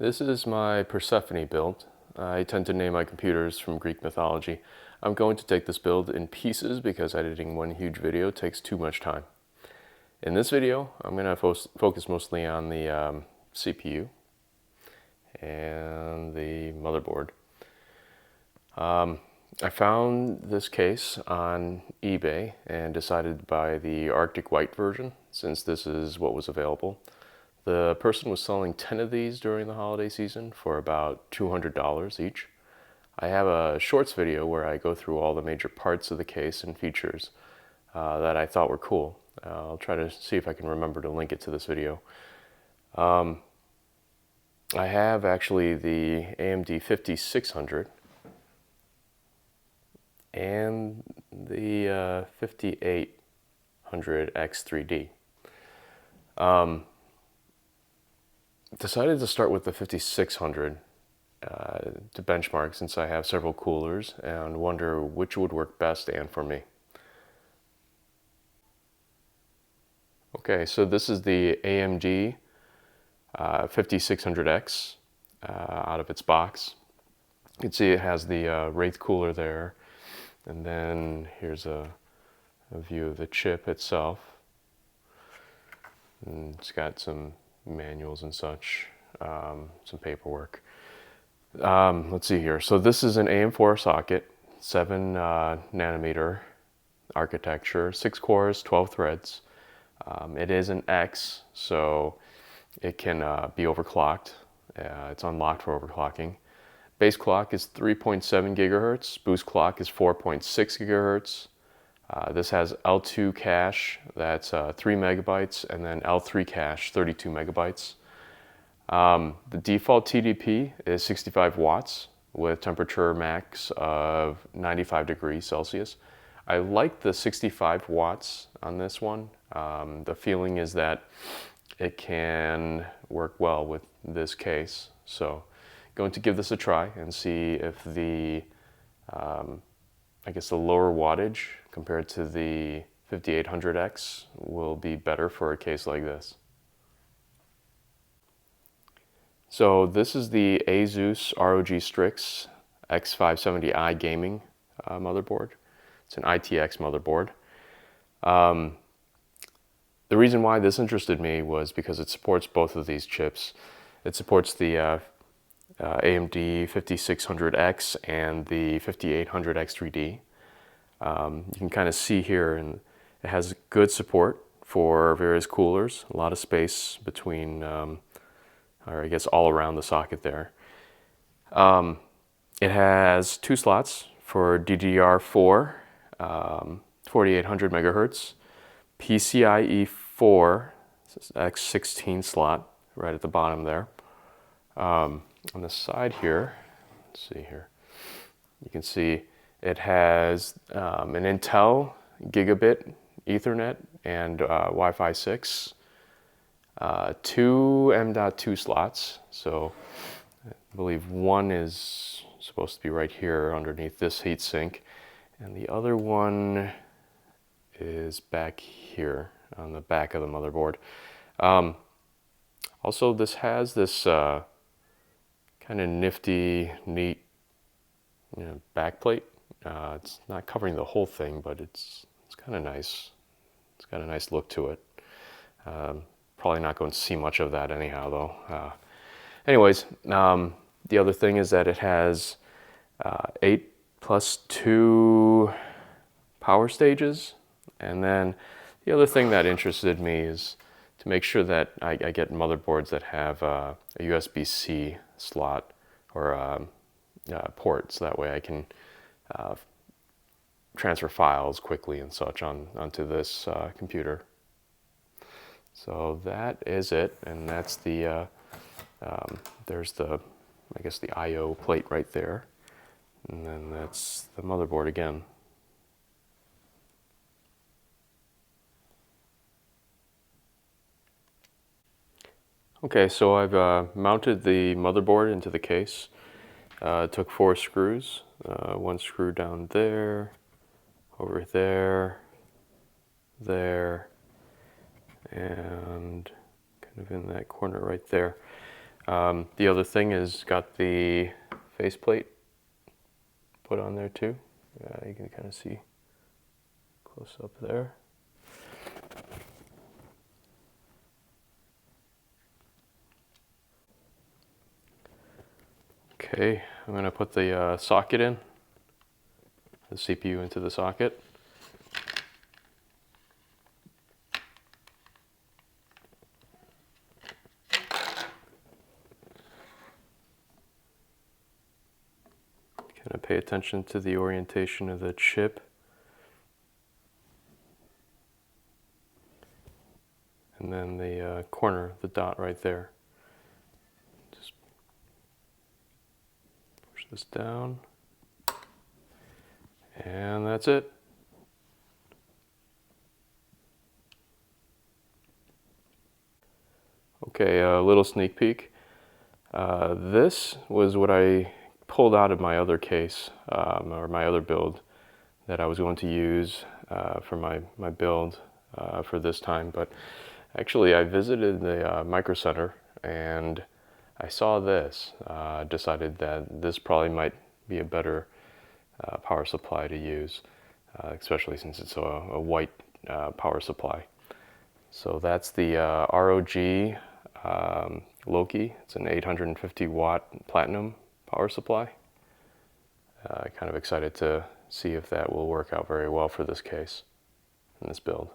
This is my Persephone build. I tend to name my computers from Greek mythology. I'm going to take this build in pieces because editing one huge video takes too much time. In this video, I'm going to focus mostly on the CPU and the motherboard. I found this case on eBay and decided to buy the Arctic White version since this is what was available. The person was selling 10 of these during the holiday season for about $200 each. I have a shorts video where I go through all the major parts of the case and features that I thought were cool. I'll try to see if I can remember to link it to this video. I have actually the AMD 5600 and the 5800X 3D. Decided to start with the 5600 to benchmark since I have several coolers and wonder which would work best and for me. Okay, so this is the AMD 5600X out of its box. You can see it has the Wraith cooler there, and then here's a view of the chip itself. And it's got some manuals and such, some paperwork. Let's see here. So this is an AM4 socket, 7 nanometer architecture, 6 cores, 12 threads. It is an X, so it can be overclocked. It's unlocked for overclocking. Base clock is 3.7 gigahertz. Boost clock is 4.6 gigahertz. This has L2 cache, that's 3 megabytes, and then L3 cache, 32 megabytes. The default TDP is 65 watts with temperature max of 95 degrees Celsius. I like the 65 watts on this one. The feeling is that it can work well with this case. So going to give this a try and see if the I guess the lower wattage compared to the 5800X will be better for a case like this. So this is the Asus ROG Strix X570-I gaming motherboard. It's an ITX motherboard. The reason why this interested me was because it supports both of these chips. It supports the AMD 5600X and the 5800X 3D. You can kind of see here, and it has good support for various coolers, a lot of space between, or I guess all around the socket there. It has 2 slots for DDR4, 4800 megahertz, PCIe 4 X16 slot right at the bottom there. On the side here, let's see here, you can see it has an Intel gigabit Ethernet and Wi-Fi 6, 2 M.2 slots, so I believe one is supposed to be right here underneath this heatsink, and the other one is back here on the back of the motherboard. Also, this has this kind of nifty, neat, backplate. It's not covering the whole thing, but it's kind of nice. It's got a nice look to it. Probably not going to see much of that anyhow, though. Anyways, the other thing is that it has 8 plus 2 power stages, and then the other thing that interested me is to make sure that I get motherboards that have a USB-C slot or port, so that way I can transfer files quickly and such onto this computer. So that is it, and that's the there's the, I guess, the I/O plate right there, and then that's the motherboard again. Okay, so I've mounted the motherboard into the case. It took 4 screws, 1 screw down there, over there, and kind of in that corner right there. The other thing is got the faceplate put on there too. You can kind of see close up there. Okay, I'm going to put the socket in, the CPU into the socket. Kind of pay attention to the orientation of the chip. And then the corner, the dot right there. Just push this down. And that's it. Okay, a little sneak peek. This was what I pulled out of my other case, or my other build that I was going to use for my build for this time. But actually, I visited the Micro Center and I saw this. Decided that this probably might be a better power supply to use, especially since it's a white power supply. So that's the ROG Loki. It's an 850 watt platinum power supply. Kind of excited to see if that will work out very well for this case and this build.